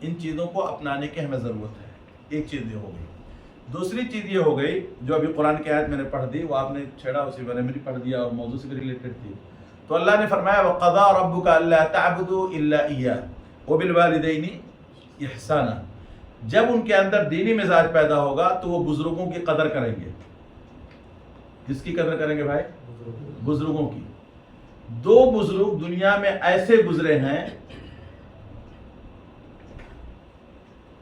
ان چیزوں کو اپنانے کی ہمیں ضرورت ہے. ایک چیز یہ ہو گئی. دوسری چیز یہ ہو گئی جو ابھی قرآن کی آیت میں نے پڑھ دی، وہ آپ نے چھیڑا، اسی بارے میں پڑھ دیا اور موضوع سے بھی ریلیٹڈ تھی. تو اللہ نے فرمایا وَقَضَىٰ رَبُّكَ أَلَّا تَعْبُدُوا إِلَّا إِيَّاهُ وَبِالْوَالِدَيْنِ إِحْسَانًا. جب ان کے اندر دینی مزاج پیدا ہوگا تو وہ بزرگوں کی قدر کریں گے. کس کی قدر کریں گے بھائی؟ بزرگوں کی. دو بزرگ دنیا میں ایسے گزرے ہیں،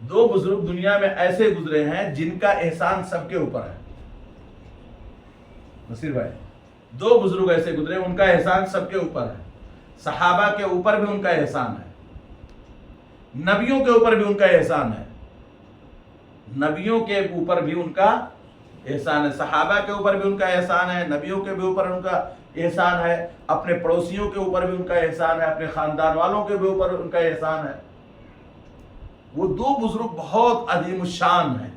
دو بزرگ دنیا میں ایسے گزرے ہیں جن کا احسان سب کے اوپر ہے. نصیر بھائی، دو بزرگ ایسے گزرے ان کا احسان سب کے اوپر ہے. صحابہ کے اوپر بھی ان کا احسان ہے، نبیوں کے اوپر بھی ان کا احسان ہے، نبیوں کے اوپر بھی ان کا احسان ہے، صحابہ کے اوپر بھی ان کا احسان ہے، نبیوں کے بھی اوپر ان کا احسان ہے، اپنے پڑوسیوں کے اوپر بھی ان کا احسان ہے، اپنے خاندان والوں کے بھی اوپر ان کا احسان ہے. وہ دو بزرگ بہت عظیم الشان ہیں،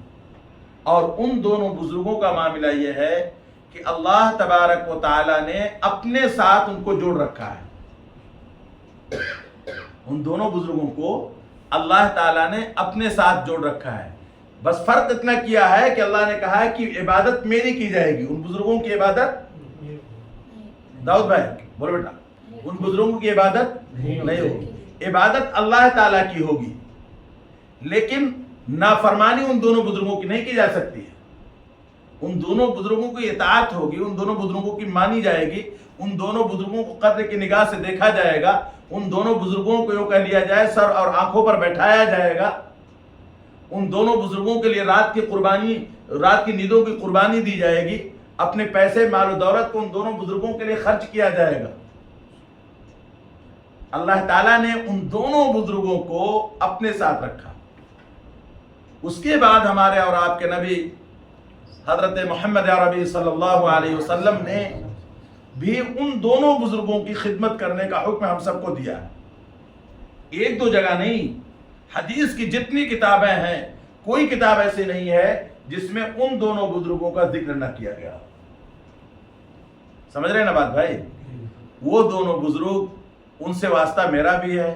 اور ان دونوں بزرگوں کا معاملہ یہ ہے کہ اللہ تبارک و تعالی نے اپنے ساتھ ان کو جوڑ رکھا ہے. ان دونوں بزرگوں کو اللہ تعالیٰ نے اپنے ساتھ جوڑ رکھا ہے. بس فرق اتنا کیا ہے کہ اللہ نے کہا ہے کہ عبادت میری کی جائے گی، ان بزرگوں کی عبادت، داؤد بھائی بولو بیٹا، ان بزرگوں کی عبادت نہیں ہوگی، عبادت اللہ تعالیٰ کی ہوگی. لیکن نافرمانی ان دونوں بزرگوں کی نہیں کی جا سکتی ہے. ان دونوں بزرگوں کی اطاعت ہوگی، ان دونوں بزرگوں کی مانی جائے گی، ان دونوں بزرگوں کو قدر کی نگاہ سے دیکھا جائے گا، ان دونوں بزرگوں کو یوں کہہ لیا جائے سر اور آنکھوں پر بیٹھایا جائے گا. ان دونوں بزرگوں کے لیے رات کی نیندوں کی قربانی دی جائے گی، اپنے پیسے مال و دولت کو ان دونوں بزرگوں کے لیے خرچ کیا جائے گا. اللہ تعالیٰ نے ان دونوں بزرگوں کو اپنے ساتھ رکھا. اس کے بعد ہمارے اور آپ کے نبی حضرت محمد عربی صلی اللہ علیہ وسلم نے بھی ان دونوں بزرگوں کی خدمت کرنے کا حکم ہم سب کو دیا ہے. ایک دو جگہ نہیں، حدیث کی جتنی کتابیں ہیں کوئی کتاب ایسی نہیں ہے جس میں ان دونوں بزرگوں کا ذکر نہ کیا گیا. سمجھ رہے ہیں نا بات بھائی؟ وہ دونوں بزرگ، ان سے واسطہ میرا بھی ہے،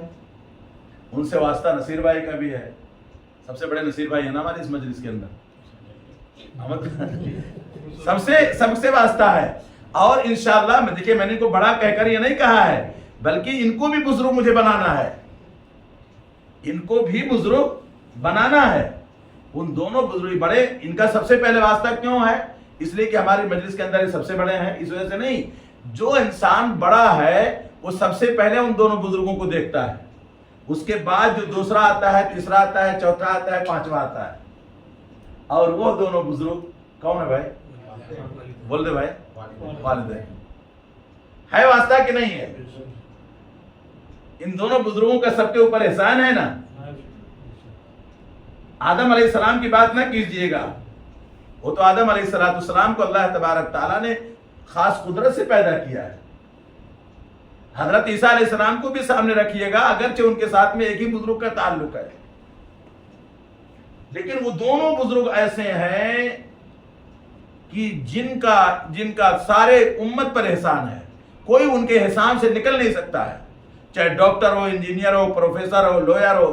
ان سے واسطہ نصیر بھائی کا بھی ہے. سب سے بڑے نصیر بھائی ہے نا ہمارے اس مجلس کے اندر، سب سے واسطہ ہے. اور انشاءاللہ دیکھیں میں نے ان کو بڑا کہہ کر یہ نہیں کہا ہے، بلکہ ان کو بھی بزرگ مجھے بنانا ہے، ان کو بھی بزرگ بنانا ہے. ان دونوں بزرگ بڑے، ان کا سب سے پہلے واسطہ کیوں ہے؟ اس لیے کہ ہماری مجلس کے اندر یہ سب سے بڑے ہیں، اس وجہ سے نہیں. جو انسان بڑا ہے وہ سب سے پہلے ان دونوں بزرگوں کو دیکھتا ہے، اس کے بعد جو دوسرا آتا ہے، تیسرا آتا ہے، چوتھا آتا ہے، پانچواں آتا ہے. اور وہ دونوں بزرگ کون ہے بھائی؟ بول دے بھائی، والدین. ہے واسطہ کہ نہیں ہے؟ ان دونوں بزرگوں کا سب کے اوپر احسان ہے نا. آدم علیہ السلام کی بات نہ کیجئے گا، وہ تو آدم علیہ السلام کو اللہ تبارک تعالیٰ نے خاص قدرت سے پیدا کیا ہے. حضرت عیسیٰ علیہ السلام کو بھی سامنے رکھیے گا، اگرچہ ان کے ساتھ میں ایک ہی بزرگ کا تعلق ہے، لیکن وہ دونوں بزرگ ایسے ہیں کہ جن کا سارے امت پر احسان ہے. کوئی ان کے احسان سے نکل نہیں سکتا ہے، چاہے ڈاکٹر ہو، انجینئر ہو، پروفیسر ہو، لویر ہو،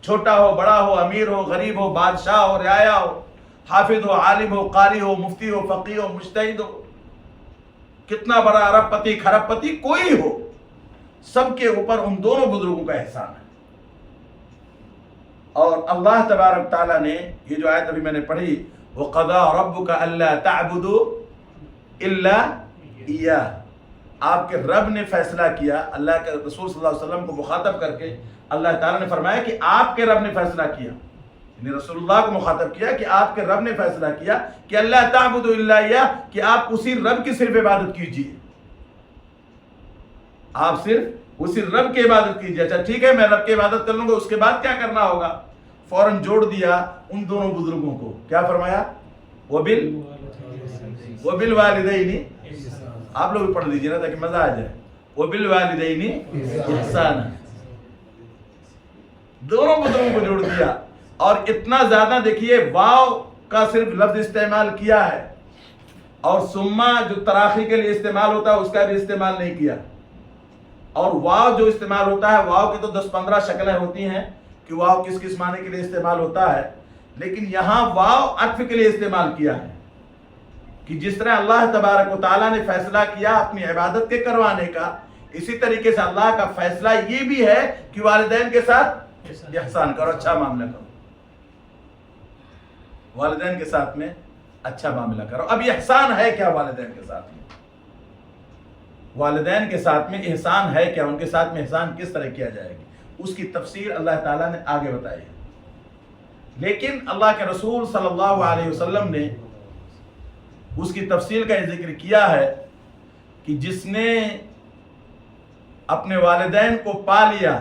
چھوٹا ہو، بڑا ہو، امیر ہو، غریب ہو، بادشاہ ہو، رعایا ہو، حافظ ہو، عالم ہو، قاری ہو، مفتی ہو، فقیہ ہو، مجتہد ہو، کتنا بڑا ارب پتی کھرب پتی کوئی ہو، سب کے اوپر ان دونوں بزرگوں کا احسان ہے. اور اللہ تبارک تعالیٰ نے یہ جو آیت ابھی میں نے پڑھی، وَقَضَىٰ رَبُّكَ أَلَّا تَعْبُدُوا إِلَّا إِيَّاهُ، آپ کے رب نے فیصلہ کیا، اللہ کے رسول صلی اللہ علیہ وسلم کو مخاطب کر کے اللہ تعالیٰ نے فرمایا کہ آپ کے رب نے فیصلہ کیا، یعنی رسول اللہ کو مخاطب کیا کہ آپ کے رب نے فیصلہ کیا کہ اللہ تعبدوا الا اياه، کہ آپ اسی رب کی صرف عبادت کیجیے، آپ صرف اسی رب کی عبادت کیجیے. اچھا ٹھیک ہے، میں رب کی عبادت کر لوں گا، اس کے بعد کیا کرنا ہوگا؟ فوراً جوڑ دیا ان دونوں بزرگوں کو. کیا فرمایا؟ وبالوالدین، آپ لوگ بھی پڑھ لیجیے نا تاکہ مزہ آ جائے. وبالوالدین احسانا، دونوں بزرگوں کو جوڑ دیا. اور اتنا زیادہ دیکھیے، واو کا صرف لفظ استعمال کیا ہے، اور سما جو تراخی کے لیے استعمال ہوتا ہے اس کا بھی استعمال نہیں کیا. اور واو جو استعمال ہوتا ہے، واو کی تو 10-15 شکلیں ہوتی ہیں کہ واو کس کس معنی کے لیے استعمال ہوتا ہے، لیکن یہاں واو عطف کے لیے استعمال کیا ہے کہ جس طرح اللہ تبارک و تعالیٰ نے فیصلہ کیا اپنی عبادت کے کروانے کا، اسی طریقے سے اللہ کا فیصلہ یہ بھی ہے کہ والدین کے ساتھ احسان کرو، اچھا معاملہ کرو، والدین کے ساتھ میں اچھا معاملہ کرو۔ اب یہ احسان ہے کیا والدین کے ساتھ میں؟ والدین کے ساتھ میں احسان ہے کیا؟ ان کے ساتھ میں احسان کس طرح کیا جائے گی؟ اس کی تفسیر اللہ تعالیٰ نے آگے بتائی ہے، لیکن اللہ کے رسول صلی اللہ علیہ وسلم نے اس کی تفصیل کا ذکر کیا ہے کہ جس نے اپنے والدین کو پا لیا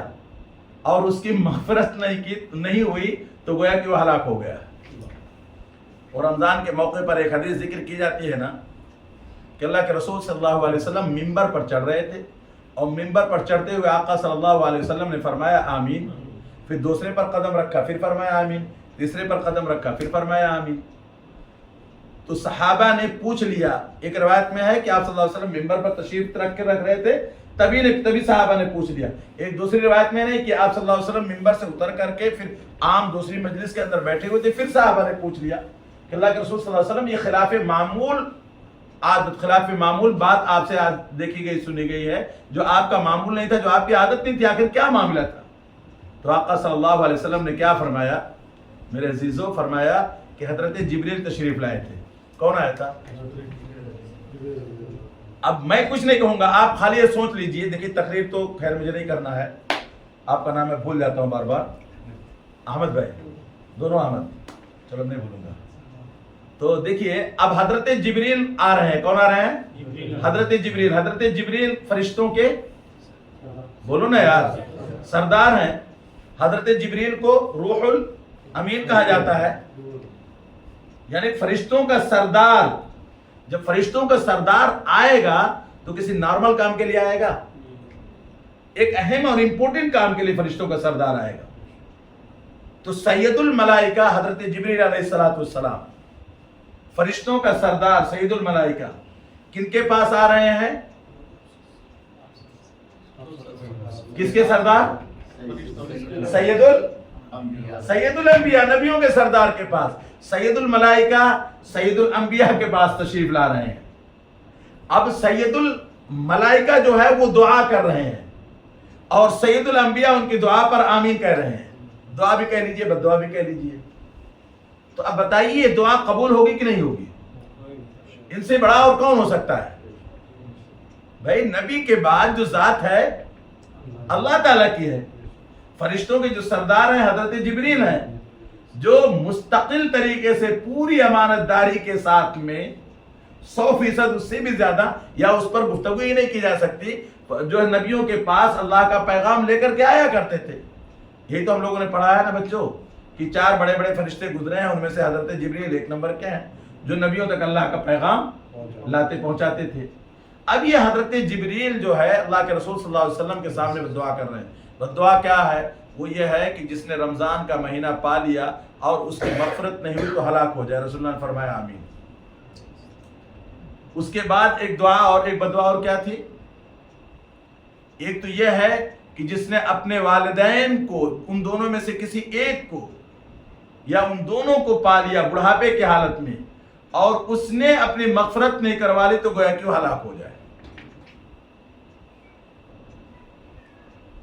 اور اس کی مغفرت نہیں ہوئی تو گویا کہ وہ ہلاک ہو گیا۔ اور رمضان کے موقع پر ایک حدیث ذکر کی جاتی ہے نا کہ اللہ کے رسول صلی اللہ علیہ وسلم ممبر پر چڑھ رہے تھے، اور ممبر پر چڑھتے ہوئے آقا صلی اللہ علیہ وسلم نے فرمایا آمین، پھر دوسرے پر قدم رکھا پھر فرمایا آمین، تیسرے پر قدم رکھا پھر فرمایا آمین۔ تو صحابہ نے پوچھ لیا، ایک روایت میں ہے کہ آپ صلی اللہ علیہ وسلم ممبر پر تشریف رکھ رہے تھے، تبھی صحابہ نے پوچھ لیا۔ ایک دوسری روایت میں نہیں کہ آپ صلی اللہ علیہ وسلم ممبر سے اتر کر کے پھر عام دوسری مجلس کے اندر بیٹھے ہوئے تھے، پھر صحابہ نے پوچھ لیا کہ اللہ کے رسول صلی اللہ علیہ وسلم یہ خلاف معمول عادت، خلاف معمول بات آپ سے دیکھی گئی سنی گئی ہے، جو آپ کا معمول نہیں تھا، جو آپ کی عادت نہیں تھی، آخر کیا معاملہ تھا؟ تو آقا صلی اللہ علیہ وسلم نے کیا فرمایا میرے عزیزو؟ فرمایا کہ حضرت جبریل تشریف لائے تھے۔ کون آیا تھا؟ اب میں کچھ نہیں کہوں گا، آپ خالی یہ سوچ لیجئے۔ دیکھیے تقریر تو خیر مجھے نہیں کرنا ہے، آپ کا نام میں بھول جاتا ہوں بار بار، احمد بھائی، دونوں احمد، چلو نہیں بھولوں گا۔ تو دیکھیے اب حضرت جبریل آ رہے ہیں۔ کون آ رہے ہیں؟ حضرت جبریل۔ حضرت جبریل فرشتوں کے بولو نا یار سردار ہیں۔ حضرت جبریل کو روح الامین کہا جاتا ہے، یعنی فرشتوں کا سردار۔ جب فرشتوں کا سردار آئے گا تو کسی نارمل کام کے لیے آئے گا؟ ایک اہم اور امپورٹنٹ کام کے لیے فرشتوں کا سردار آئے گا۔ تو سید الملائکہ حضرت جبریل علیہ السلام، فرشتوں کا سردار سید الملائکہ، کن کے پاس آ رہے ہیں؟ کس کے سردار؟ سید الانبیاء، نبیوں کے سردار کے پاس۔ سید الملائکہ سید الانبیاء کے پاس تشریف لا رہے ہیں۔ اب سید الملائکہ جو ہے وہ دعا کر رہے ہیں، اور سید الانبیاء ان کی دعا پر آمین کہہ رہے ہیں۔ دعا بھی کہہ لیجئے، بد دعا بھی کہہ لیجئے۔ تو اب بتائیے دعا قبول ہوگی کہ نہیں ہوگی؟ ان سے بڑا اور کون ہو سکتا ہے؟ بھائی نبی کے بعد جو ذات ہے اللہ تعالیٰ کی ہے۔ فرشتوں کے جو سردار ہیں حضرت جبریل ہیں، جو مستقل طریقے سے پوری امانت داری کے ساتھ میں 100% اس سے بھی زیادہ، یا اس پر گفتگو ہی نہیں کی جا سکتی، جو ہے نبیوں کے پاس اللہ کا پیغام لے کر کے آیا کرتے تھے۔ یہی تو ہم لوگوں نے پڑھا ہے نا بچوں کہ 4 بڑے بڑے فرشتے گزرے ہیں، ان میں سے حضرت جبریل 1 نمبر کے ہیں، جو نبیوں تک اللہ کا پیغام پہنچاتے تھے۔ اب یہ حضرت جبریل جو ہے اللہ کے رسول صلی اللہ علیہ وسلم کے سامنے دعا کر رہے ہیں۔ دعا کیا ہے؟ وہ یہ ہے کہ جس نے رمضان کا مہینہ پا لیا اور اس کی مغفرت نہیں ہوئی تو ہلاک ہو جائے۔ رسول اللہ نے فرمایا آمین۔ اس کے بعد ایک دعا اور ایک بدعا اور کیا تھی؟ ایک تو یہ ہے کہ جس نے اپنے والدین کو، ان دونوں میں سے کسی ایک کو یا ان دونوں کو پا لیا بڑھاپے کی حالت میں، اور اس نے اپنی مغفرت نہیں کروا لی تو گویا کہ وہ ہلاک ہو جائے۔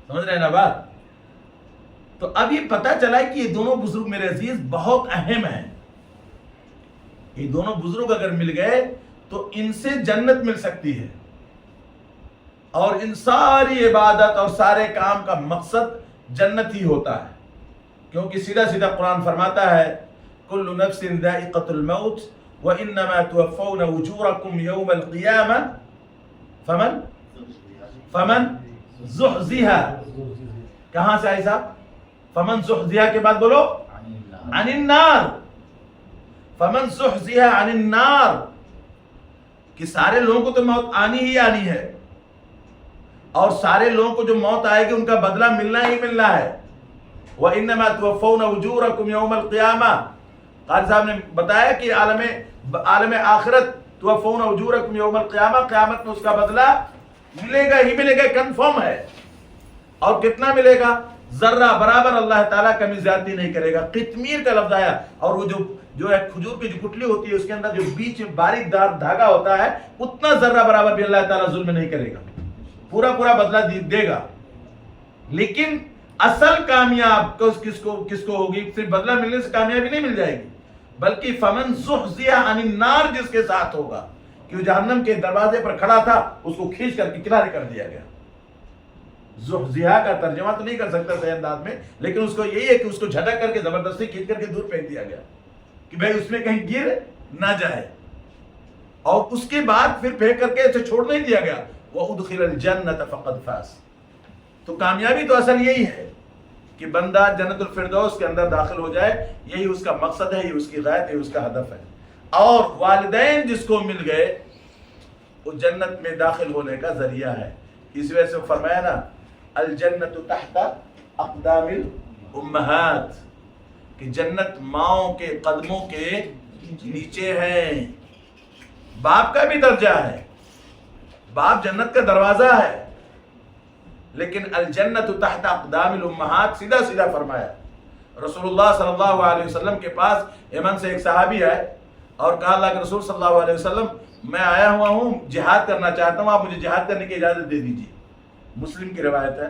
سمجھ رہے ہیں نا بات؟ تو اب یہ پتا چلا کہ یہ دونوں بزرگ میرے عزیز بہت اہم ہیں۔ یہ دونوں بزرگ اگر مل گئے تو ان سے جنت مل سکتی ہے، اور ان ساری عبادت اور سارے کام کا مقصد جنت ہی ہوتا ہے، کیونکہ سیدھا سیدھا قرآن فرماتا ہے کل نفس ذائقۃ الموت وانما توفون اجورکم یوم القیامہ فمن زحزح، کہاں سے آئی صاحب؟ فمن زحزح کے بعد بولو عن النار، فمن زحزح عن النار، کہ سارے لوگوں کو تو موت آنی ہی آنی ہے، اور سارے لوگوں کو جو موت آئے گی ان کا بدلہ ملنا ہی ملنا ہے۔ وَإِنَّمَا تُوَفَّوْنَ أُجُورَكُمْ يَوْمَ الْقِيَامَةِ، قاری صاحب نے بتایا کہ عالم آخرت تُوَفَّوْنَ أُجُورَكُمْ يَوْمَ الْقِيَامَةِ، قیامت میں اس کا بدلہ ملے گا ہی ملے گا، کنفرم ہے۔ اور کتنا ملے گا؟ ذرہ برابر اللہ تعالیٰ کمی زیادتی نہیں کرے گا. قطمیر کا لفظ آیا, اور وہ جو ہے کھجور کی جو گٹلی ہوتی ہے اس کے اندر جو بیچ میں باریک دار دھاگا ہوتا ہے, اتنا ذرہ برابر بھی اللہ تعالیٰ ظلم نہیں کرے گا, پورا بدلہ دے گا. لیکن اصل کامیاب کس کو ہوگی؟ صرف بدلہ ملنے سے کامیابی نہیں مل جائے گی, بلکہ فمن زحزح عن النار جس کے ساتھ ہوگا کہ وہ جہنم کے دروازے پر کھڑا تھا, اس کو کھینچ کر کے کنارے کر دیا گیا. زحزح کا ترجمہ تو نہیں کر سکتا صحیح انداز میں, لیکن اس کو یہی ہے کہ اس کو جھٹک کر کے زبردستی کھینچ کر کے دور پھینک دیا گیا کہ بھائی اس میں کہیں گر نہ جائے, اور اس کے بعد پھر پھینک کر کے اسے چھوڑ نہیں دیا گیا. وَأُدْخِلَ الْجَنَّةَ فَقَدْ فَازَ. تو کامیابی تو اصل یہی ہے کہ بندہ جنت الفردوس کے اندر داخل ہو جائے, یہی اس کا مقصد ہے, یہ اس کی غایت ہے, اس کا ہدف ہے. اور والدین جس کو مل گئے وہ جنت میں داخل ہونے کا ذریعہ ہے. اس وجہ سے فرمایا نا الجنت تحت اقدام الامہات, کہ جنت ماؤں کے قدموں کے نیچے ہے. باپ کا بھی درجہ ہے, باپ جنت کا دروازہ ہے, لیکن الجنت تحت اقدام الامہات سیدھا فرمایا. رسول اللہ صلی اللہ علیہ وسلم کے پاس یمن سے ایک صحابی آئے اور کہا اللہ کے رسول صلی اللہ علیہ وسلم, میں آیا ہوا ہوں, جہاد کرنا چاہتا ہوں, آپ مجھے جہاد کرنے کی اجازت دے دیجیے. مسلم کی روایت ہے.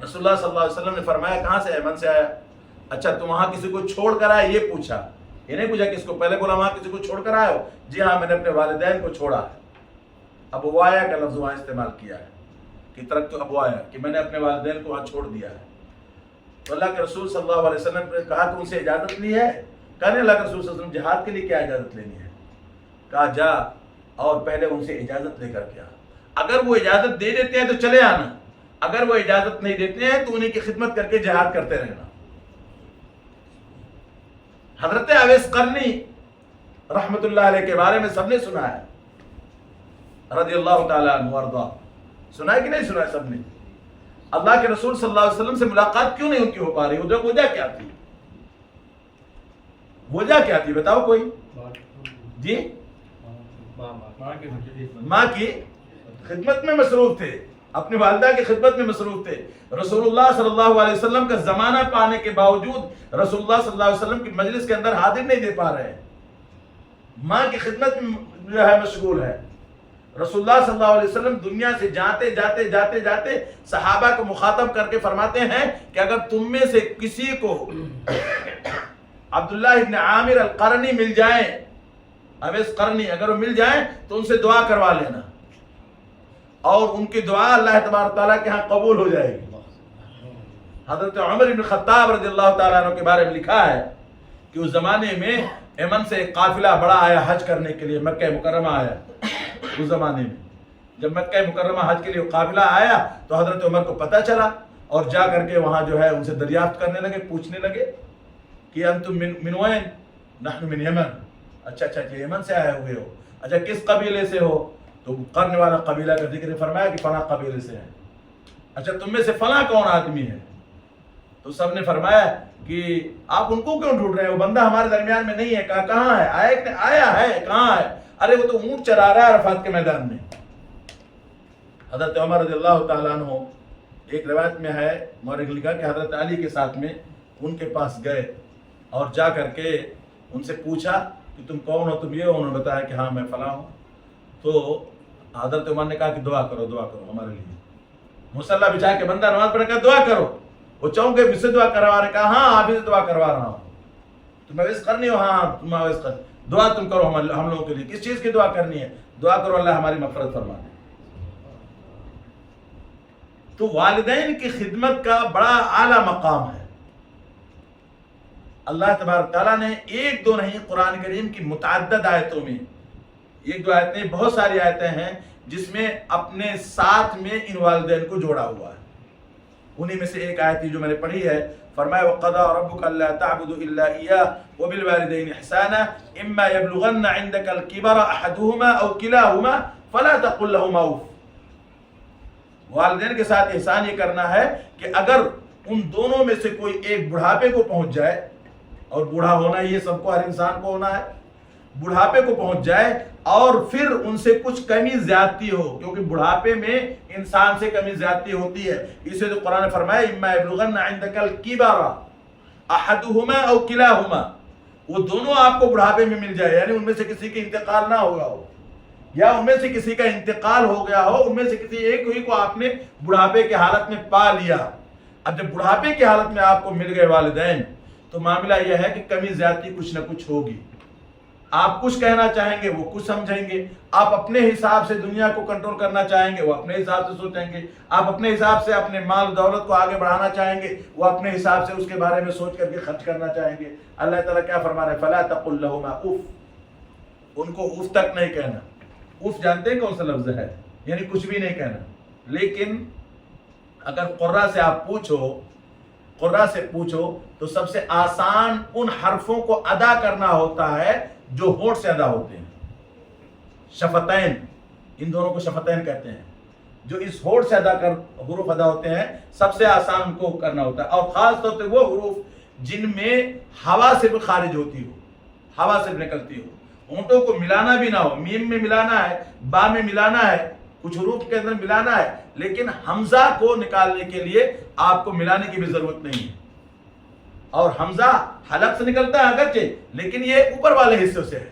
رسول اللہ صلی اللہ علیہ وسلم نے فرمایا کہاں سے؟ یمن سے آیا. اچھا تم وہاں کسی کو چھوڑ کر آئے؟ یہ پوچھا, یہ نہیں پوچھا کس کو, پہلے بولا وہاں کسی کو چھوڑ کر آئے ہو؟ جی ہاں, میں نے اپنے والدین کو چھوڑا ہے. ابوایا کا لفظ وہاں استعمال کیا ہے کہ ترکت ابوایا, کہ میں نے اپنے والدین کو وہاں چھوڑ دیا ہے. تو اللہ کے رسول صلی اللہ علیہ وسلم نے کہا کہ ان سے اجازت لی ہے؟ کہا نہیں, اللہ کے رسول صلی اللہ علیہ وسلم جہاد کے لیے کیا اجازت لینی ہے؟ کہا جا اور پہلے ان سے اجازت لے کر کے آ. اگر وہ اجازت دے دیتے ہیں تو چلے آنا, اگر وہ اجازت نہیں دیتے ہیں تو انہیں کی خدمت کر کے جہاد کرتے رہنا. حضرت اویس قرنی رحمت اللہ علیہ کے بارے میں سب نے سنا ہے, رضی اللہ تعالیٰ عنہ وارضاہ. سنا ہے کہ نہیں سنا ہے سب نے؟ اللہ کے رسول صلی اللہ علیہ وسلم سے ملاقات کیوں نہیں ان کی ہو پا رہی؟ وجہ کیا تھی؟ وجہ کیا تھی بتاؤ کوئی؟ جی, ماں کی خدمت میں مصروف تھے, اپنی والدہ کی خدمت میں مصروف تھے. رسول اللہ صلی اللہ علیہ وسلم کا زمانہ پانے کے باوجود رسول اللہ صلی اللہ علیہ وسلم کی مجلس کے اندر حاضر نہیں دے پا رہے ہیں, ماں کی خدمت میں جو ہے مشغول ہے. رسول اللہ صلی اللہ علیہ وسلم دنیا سے جاتے صحابہ کو مخاطب کر کے فرماتے ہیں کہ اگر تم میں سے کسی کو عبداللہ ابن عامر القرنی مل جائیں, اویس قرنی اگر وہ مل جائیں تو ان سے دعا کروا لینا, اور ان کی دعا اللہ تبارک تعالیٰ کے ہاں قبول ہو جائے گی. حضرت عمر بن خطاب رضی اللہ تعالیٰ عنہ کے بارے میں لکھا ہے کہ اس زمانے میں یمن سے ایک قافلہ بڑا آیا حج کرنے کے لیے, مکہ مکرمہ آیا. اس زمانے میں جب مکہ مکرمہ حج کے لیے قافلہ آیا تو حضرت عمر کو پتہ چلا, اور جا کر کے وہاں جو ہے ان سے دریافت کرنے لگے, پوچھنے لگے کہ انتم من وین؟ نحن من یمن. اچھا یمن سے آئے ہوئے ہو, اچھا کس قبیلے سے ہو؟ تو قرن والا قبیلہ کا ذکر فرمایا کہ فلاں قبیلے سے ہیں. اچھا تم میں سے فلاں کون آدمی ہے؟ تو سب نے فرمایا کہ آپ ان کو کیوں ڈھونڈ رہے ہیں, وہ بندہ ہمارے درمیان میں نہیں ہے. کہا کہاں ہے؟ آیا ہے, کہاں ہے؟ ارے وہ تو اونٹ چرا رہا ہے عرفات کے میدان میں. حضرت عمر رضی اللہ تعالیٰ عنہ, ایک روایت میں ہے مورخ لکھا کہ حضرت علی کے ساتھ میں ان کے پاس گئے اور جا کر کے ان سے پوچھا کہ تم کون ہو, تم یہ ہو؟ انہوں نے بتایا کہ ہاں میں فلاں ہوں. تو حضرت عمر نے کہا کہ دعا کرو ہمارے لیے. مصلی بچھا کے بندہ نماز پڑھنے کا دعا کرو. وہ چونکہ مجھ سے دعا کروا رہے, کہا ہاں آپ ہی سے دعا کروا رہا ہوں. تم اویس قرنی ہو؟ ہاں تم اویس قرنی. دعا تم کرو ہم لوگوں کے لیے. کس چیز کی دعا کرنی ہے؟ دعا کرو اللہ ہماری مغفرت فرما دے. تو والدین کی خدمت کا بڑا اعلیٰ مقام ہے. اللہ تبارک تعالیٰ نے ایک دو نہیں, قرآن کریم کی متعدد آیتوں میں, ایک دو آیتیں, بہت ساری آیتیں ہیں جس میں اپنے ساتھ میں ان والدین کو جوڑا ہوا ہے. انہی میں سے ایک آیت جو میں نے پڑھی ہے, فرمایا وَقَضَىٰ رَبُّكَ أَلَّا تَعْبُدُوا إِلَّا إِيَّاهُ وَبِالْوَالِدَيْنِ إِحْسَانًا إِمَّا يَبْلُغَنَّ عِندَكَ الْكِبَرَ أَحَدُهُمَا أَوْ كِلَاهُمَا فَلَا تَقُل لَّهُمَا أُفٍّ. والدین کے ساتھ احسان یہ کرنا ہے کہ اگر ان دونوں میں سے کوئی ایک بڑھاپے کو پہنچ جائے, اور بوڑھا ہونا یہ سب کو, ہر انسان کو ہونا ہے, بڑھاپے کو پہنچ جائے اور پھر ان سے کچھ کمی زیادتی ہو، کیونکہ بڑھاپے میں انسان سے کمی زیادتی ہوتی ہے. اسے تو قرآن نے فرمایا اما یبلغن عندک الکبر احدہما او کلاہما، وہ دونوں آپ کو بڑھاپے میں مل جائے، یعنی ان میں سے کسی کا انتقال نہ ہو گیا ہو، یا ان میں سے کسی کا انتقال ہو گیا ہو، ان میں سے کسی ایک ہی کو آپ نے بڑھاپے کی حالت میں پا لیا. اب جب بڑھاپے کی حالت میں آپ کو مل گئے والدین، تو معاملہ یہ ہے کہ کمی زیادتی کچھ نہ کچھ ہوگی. آپ کچھ کہنا چاہیں گے وہ کچھ سمجھیں گے، آپ اپنے حساب سے دنیا کو کنٹرول کرنا چاہیں گے وہ اپنے حساب سے سوچیں گے، آپ اپنے حساب سے اپنے مال دولت کو آگے بڑھانا چاہیں گے وہ اپنے حساب سے اس کے بارے میں سوچ کر کے خرچ کرنا چاہیں گے. اللہ تعالیٰ کیا فرما رہے ہیں؟ فلا تقل لهما اف، ان کو اف تک نہیں کہنا. اف جانتے ہیں کون سا لفظ ہے؟ یعنی کچھ بھی نہیں کہنا. لیکن اگر قرہ سے آپ قرہ سے پوچھو تو سب سے آسان ان حرفوں کو ادا کرنا ہوتا ہے جو ہونٹ سے ادا ہوتے ہیں. شفتین، ان دونوں کو شفتین کہتے ہیں. جو اس ہونٹ سے ادا کر حروف ادا ہوتے ہیں سب سے آسان ان کو کرنا ہوتا ہے، اور خاص طور پہ وہ حروف جن میں ہوا سے بھی خارج ہوتی ہو، ہوا سے بھی نکلتی ہو. ہونٹوں کو ملانا بھی نہ ہو، میم میں ملانا ہے، با میں ملانا ہے، کچھ حروف کے اندر ملانا ہے، لیکن حمزہ کو نکالنے کے لیے آپ کو ملانے کی بھی ضرورت نہیں ہے. اور حمزہ حلق سے نکلتا ہے اگرچہ، لیکن یہ اوپر والے حصے سے ہے.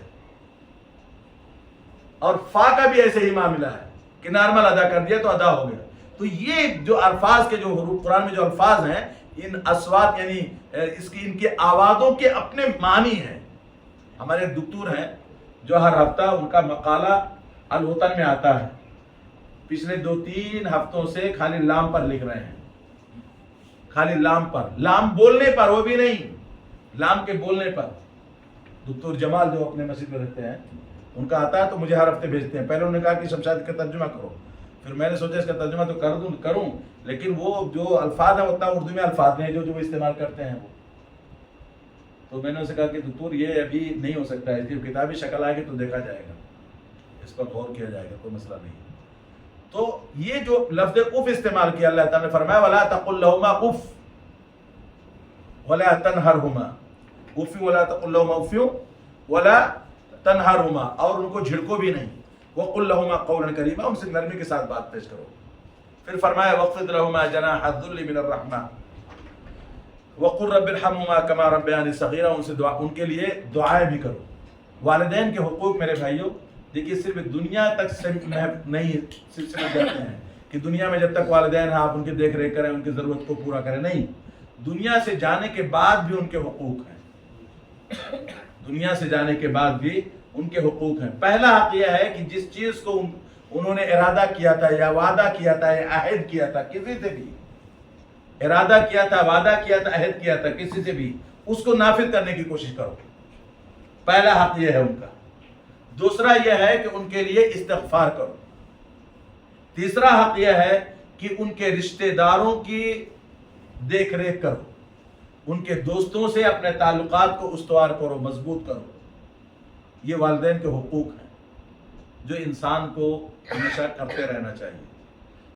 اور فا کا بھی ایسے ہی معاملہ ہے کہ نارمل ادا کر دیا تو ادا ہو گیا. تو یہ جو الفاظ کے جو حروف قرآن میں جو الفاظ ہیں، ان اصوات یعنی ان کے آوازوں کے اپنے معنی ہیں. ہمارے دکتور ہیں جو ہر ہفتہ ان کا مقالہ الوطن میں آتا ہے، پچھلے 2-3 ہفتوں سے خالی لام پر لکھ رہے ہیں. خالی لام پر، لام بولنے پر، وہ بھی نہیں لام کے بولنے پر. دکتور جمال جو اپنے مسجد میں رہتے ہیں، ان کا آتا ہے تو مجھے ہر ہفتے بھیجتے ہیں. پہلے انہوں نے کہا کہ شمشاد کا ترجمہ کرو، پھر میں نے سوچا اس کا ترجمہ تو کروں، لیکن وہ جو الفاظ ہیں اتنا اردو میں الفاظ ہیں جو وہ استعمال کرتے ہیں وہ. تو میں نے اسے کہا کہ دکتور یہ ابھی نہیں ہو سکتا ہے، اس کی کتابی شکل آئے گی تو دیکھا جائے گا، اس پر غور کیا جائے گا، کوئی مسئلہ نہیں. تو یہ جو لفظ اف استعمال کیا اللہ تعالیٰ نے فرمایا ولا تقل لهما اف ولا تنہرهما، اف ولا تقل لهما اف ولا تنہرهما، اور ان کو جھڑکو بھی نہیں. وقل لهما قولا کریما، ان سے نرمی کے ساتھ بات پیش کرو. پھر فرمایا واخفض لهما جناح الذل من الرحمہ وقل رب ارحمهما كما ربياني صغيرا، ان سے دعا، ان کے لیے دعائیں بھی کرو. والدین کے حقوق میرے بھائیوں دیکھیے صرف دنیا تک سے نہیں سلسلے جاتے ہیں کہ دنیا میں جب تک والدین ہیں آپ ان کی دیکھ ریکھ کریں، ان کی ضرورت کو پورا کریں. نہیں، دنیا سے جانے کے بعد بھی ان کے حقوق ہیں. دنیا سے جانے کے بعد بھی ان کے حقوق ہیں. پہلا حق یہ ہے کہ جس چیز کو انہوں نے ارادہ کیا تھا یا وعدہ کیا تھا یا عہد کیا تھا، کسی سے بھی ارادہ کیا تھا، وعدہ کیا تھا، عہد کیا تھا کسی سے بھی، اس کو نافذ کرنے کی کوشش کرو. پہلا حق یہ ہے ان کا. دوسرا یہ ہے کہ ان کے لیے استغفار کرو. تیسرا حق یہ ہے کہ ان کے رشتہ داروں کی دیکھ ریکھ کرو، ان کے دوستوں سے اپنے تعلقات کو استوار کرو، مضبوط کرو. یہ والدین کے حقوق ہیں جو انسان کو ہمیشہ کرتے رہنا چاہیے.